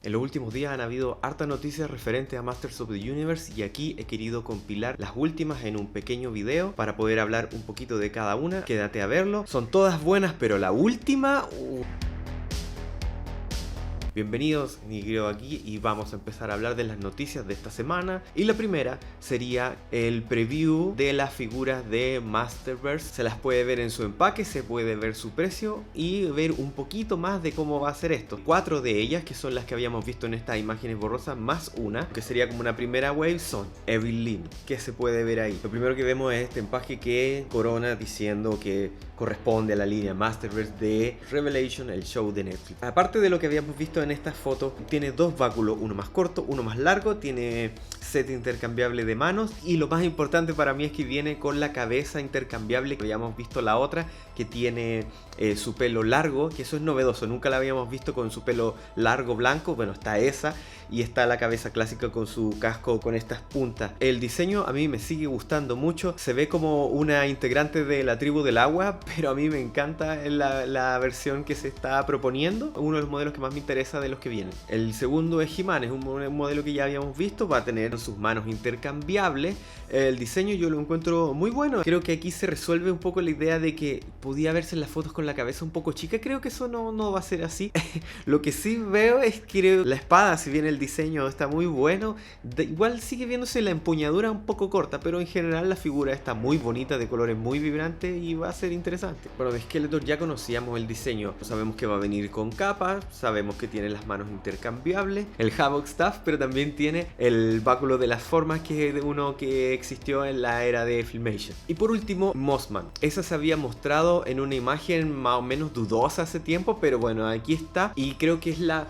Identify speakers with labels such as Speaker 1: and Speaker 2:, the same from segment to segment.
Speaker 1: En los últimos días han habido hartas noticias referentes a Masters of the Universe y aquí he querido compilar las últimas en un pequeño video para poder hablar un poquito de cada una. Quédate a verlo. Son todas buenas, pero la última... Bienvenidos, Nigreo aquí y vamos a empezar a hablar de las noticias de esta semana. Y la primera sería el preview de las figuras de Masterverse. Se las puede ver en su empaque, se puede ver su precio y ver un poquito más de cómo va a ser esto. 4 de ellas, que son las que habíamos visto en estas imágenes borrosas, más una, que sería como una primera wave, son Evelyn, que se puede ver ahí. Lo primero que vemos es este empaque que corona diciendo que corresponde a la línea Masterverse de Revelation, el show de Netflix. Aparte de lo que habíamos visto en estas fotos, tiene dos báculos, uno más corto, uno más largo, tiene set intercambiable de manos y lo más importante para mí es que viene con la cabeza intercambiable, que habíamos visto la otra, que tiene su pelo largo, que eso es novedoso, nunca la habíamos visto con su pelo largo blanco. Bueno, está esa y está la cabeza clásica con su casco con estas puntas. El diseño a mí me sigue gustando mucho, se ve como una integrante de la tribu del agua, pero a mí me encanta la versión que se está proponiendo, uno de los modelos que más me interesa de los que vienen. El segundo es He-Man, es un modelo que ya habíamos visto, va a tener sus manos intercambiables. El diseño yo lo encuentro muy bueno, creo que aquí se resuelve un poco la idea de que podía verse en las fotos con la cabeza un poco chica. Creo que eso no va a ser así. Lo que sí veo es que la espada, si bien el diseño está muy bueno, igual sigue viéndose la empuñadura un poco corta, pero en general la figura está muy bonita, de colores muy vibrantes y va a ser interesante. Bueno, de Skeletor ya conocíamos el diseño, sabemos que va a venir con capa, sabemos que tiene las manos intercambiables, el Havoc Staff, pero también tiene el báculo de las formas, que es uno que existió en la era de Filmation. Y por último, Mossman. Esa se había mostrado en una imagen más o menos dudosa hace tiempo, pero bueno, aquí está y creo que es la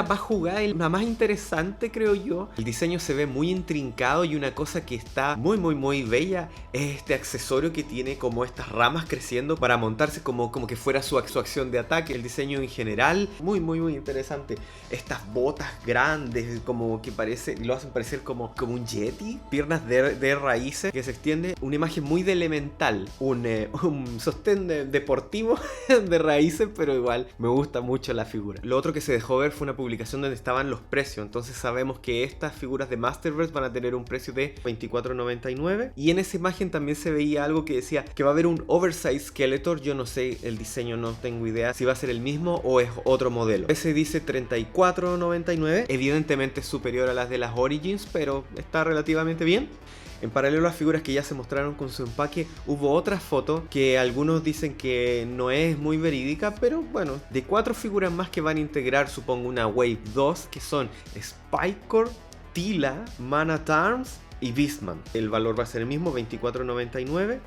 Speaker 1: más jugada y la más interesante, creo yo. El diseño se ve muy intrincado y una cosa que está muy bella es este accesorio que tiene como estas ramas creciendo para montarse como que fuera su acción de ataque. El diseño en general, muy interesante. Estas botas grandes, como que lo hacen parecer como un yeti. Piernas de raíces que se extiende. Una imagen muy de elemental. Un sostén deportivo de raíces, pero igual me gusta mucho la figura. Lo otro que se dejó ver fue una publicación donde estaban los precios, entonces sabemos que estas figuras de Masterverse van a tener un precio de $24.99 y en esa imagen también se veía algo que decía que va a haber un oversize Skeletor. Yo no sé el diseño, no tengo idea si va a ser el mismo o es otro modelo. Ese dice $34.99, evidentemente es superior a las de las Origins, pero está relativamente bien. En paralelo a las figuras que ya se mostraron con su empaque, hubo otras fotos que algunos dicen que no es muy verídica, pero bueno, de 4 figuras más que van a integrar, supongo, una Wave 2, que son Spycore, Teela, Man-at-Arms y Beastman. El valor va a ser el mismo, $24.99.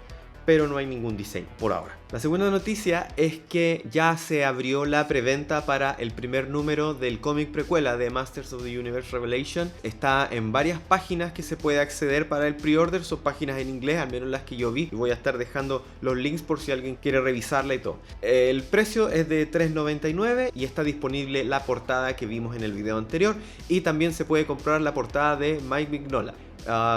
Speaker 1: pero no hay ningún diseño por ahora. La segunda noticia es que ya se abrió la preventa para el primer número del cómic precuela de Masters of the Universe Revelation. Está en varias páginas que se puede acceder para el pre-order, son páginas en inglés, al menos las que yo vi, y voy a estar dejando los links por si alguien quiere revisarla y todo. El precio es de $3.99 y está disponible la portada que vimos en el video anterior, y también se puede comprar la portada de Mike Mignola.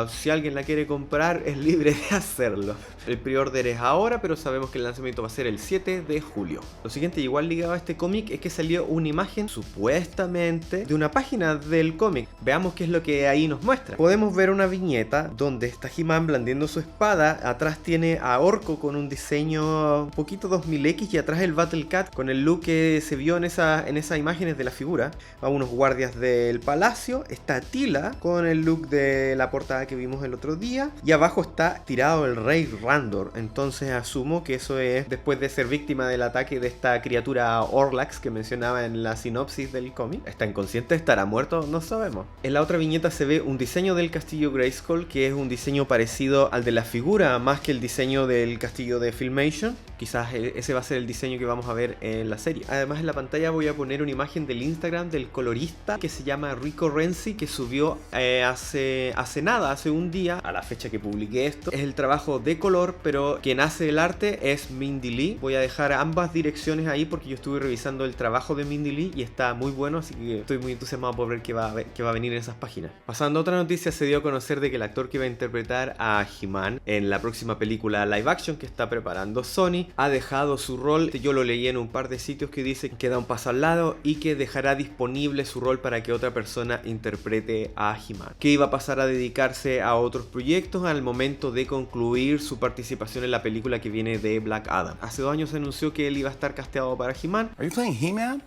Speaker 1: Si alguien la quiere comprar, es libre de hacerlo. El pre-order es ahora, pero sabemos que el lanzamiento va a ser el 7 de julio. Lo siguiente, igual ligado a este cómic, es que salió una imagen supuestamente de una página del cómic. Veamos qué es lo que ahí nos muestra. Podemos ver una viñeta donde está He-Man blandiendo su espada. Atrás tiene a Orko con un diseño un poquito 2000X y atrás el Battle Cat con el look que se vio en esas imágenes de la figura. A unos guardias del palacio. Está Teela con el look de la portada que vimos el otro día, y abajo está tirado el rey Randor. Entonces asumo que eso es después de ser víctima del ataque de esta criatura Orlax que mencionaba en la sinopsis del cómic. ¿Está inconsciente? ¿Estará muerto? No sabemos. En la otra viñeta se ve un diseño del castillo Grayskull, que es un diseño parecido al de la figura más que el diseño del castillo de Filmation. Quizás ese va a ser el diseño que vamos a ver en la serie. Además, en la pantalla voy a poner una imagen del Instagram del colorista que se llama Rico Renzi, que subió hace nada nada, hace un día, a la fecha que publiqué esto. Es el trabajo de color, pero quien hace el arte es Mindy Lee. Voy a dejar ambas direcciones ahí porque yo estuve revisando el trabajo de Mindy Lee y está muy bueno, así que estoy muy entusiasmado por ver qué va a venir en esas páginas. Pasando a otra noticia, se dio a conocer de que el actor que va a interpretar a He-Man en la próxima película live action que está preparando Sony ha dejado su rol. Yo lo leí en un par de sitios que dice que da un paso al lado y que dejará disponible su rol para que otra persona interprete a He-Man, que iba a pasar a dedicarse a otros proyectos al momento de concluir su participación en la película que viene de Black Adam. Hace 2 años se anunció que él iba a estar casteado para He-Man.
Speaker 2: Are you playing He-Man?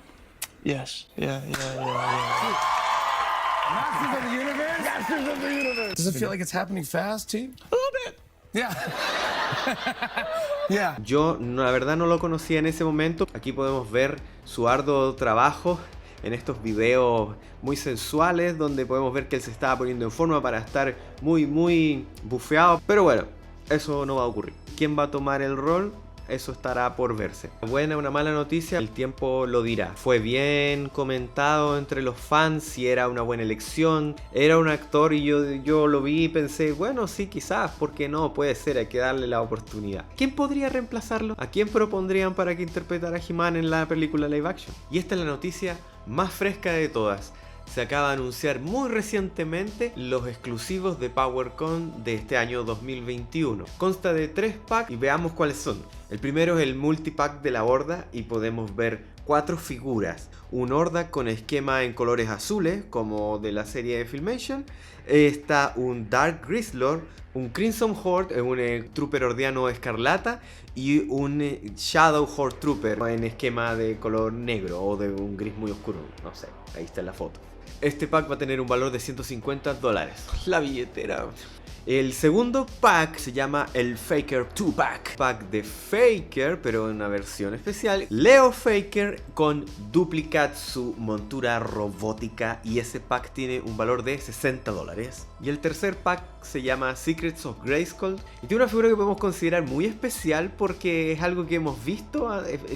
Speaker 3: Yes. Yeah.
Speaker 2: Masters of the Universe? Masters of the Universe! Does it feel like it's happening fast, team?
Speaker 3: A little bit.
Speaker 2: Yeah. Yeah.
Speaker 1: Yo la verdad no lo conocía en ese momento. Aquí podemos ver su arduo trabajo en estos videos muy sensuales donde podemos ver que él se estaba poniendo en forma para estar muy bufeado. Pero bueno, eso no va a ocurrir. ¿Quién va a tomar el rol? Eso estará por verse. Buena o una mala noticia, el tiempo lo dirá. Fue bien comentado entre los fans si era una buena elección. Era un actor y yo lo vi y pensé, bueno, sí, quizás, ¿por qué no? Puede ser, hay que darle la oportunidad. ¿Quién podría reemplazarlo? ¿A quién propondrían para que interpretara a He-Man en la película live action? Y esta es la noticia más fresca de todas. Se acaba de anunciar muy recientemente los exclusivos de PowerCon de este año 2021. Consta de 3 packs y veamos cuáles son. El primero es el multipack de la Horda y podemos ver 4 figuras. Un Horda con esquema en colores azules como de la serie de Filmation. Está un Dark Grizzlord, un Crimson Horde, un Trooper Hordiano escarlata y un Shadow Horde Trooper en esquema de color negro o de un gris muy oscuro. No sé, ahí está la foto. Este pack va a tener un valor de $150. La billetera. El segundo pack se llama el Faker 2-Pack. Pack de Faker, pero en una versión especial. Leo Faker con Duplicat, su montura robótica. Y ese pack tiene un valor de $60. Y el tercer pack se llama Secrets of Grayskull. Y tiene una figura que podemos considerar muy especial porque es algo que hemos visto.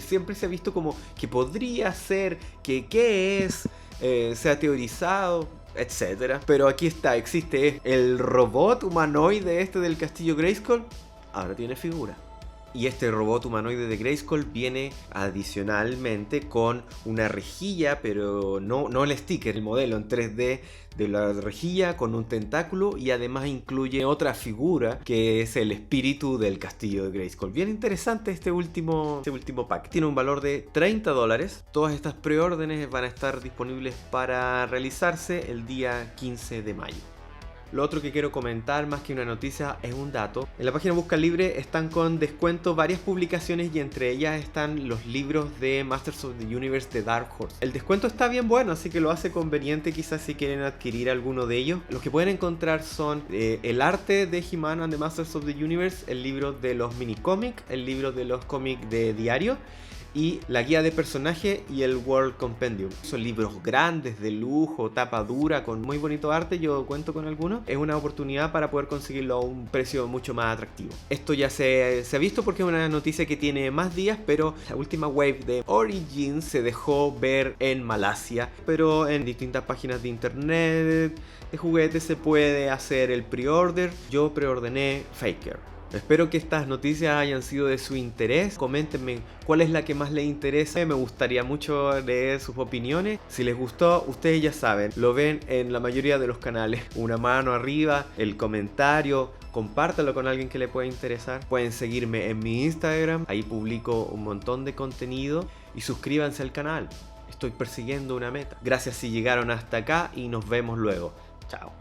Speaker 1: Siempre se ha visto como que podría ser, que qué es. Se ha teorizado, etcétera. Pero aquí está, existe el robot humanoide este del castillo Grayskull. Ahora tiene figura. Y este robot humanoide de Grayskull viene adicionalmente con una rejilla, pero no el sticker, el modelo en 3D de la rejilla con un tentáculo, y además incluye otra figura que es el espíritu del castillo de Grayskull. Bien interesante este último pack. Tiene un valor de $30. Todas estas preórdenes van a estar disponibles para realizarse el día 15 de mayo. Lo otro que quiero comentar, más que una noticia, es un dato. En la página Busca Libre están con descuento varias publicaciones y entre ellas están los libros de Masters of the Universe de Dark Horse. El descuento está bien bueno, así que lo hace conveniente quizás si quieren adquirir alguno de ellos. Los que pueden encontrar son el arte de He-Man and the Masters of the Universe, el libro de los mini cómics, el libro de los cómics de diario y la guía de personaje y el World Compendium. Son libros grandes, de lujo, tapa dura, con muy bonito arte. Yo cuento con algunos. Es una oportunidad para poder conseguirlo a un precio mucho más atractivo. Esto ya se ha visto porque es una noticia que tiene más días, pero la última wave de Origins se dejó ver en Malasia, pero en distintas páginas de internet de juguetes se puede hacer el pre-order. Yo preordené Faker. Espero que estas noticias hayan sido de su interés. Coméntenme cuál es la que más les interesa. Me gustaría mucho leer sus opiniones. Si les gustó, ustedes ya saben, lo ven en la mayoría de los canales. Una mano arriba, el comentario, compártalo con alguien que le pueda interesar. Pueden seguirme en mi Instagram, ahí publico un montón de contenido. Y suscríbanse al canal. Estoy persiguiendo una meta. Gracias si llegaron hasta acá y nos vemos luego. Chao.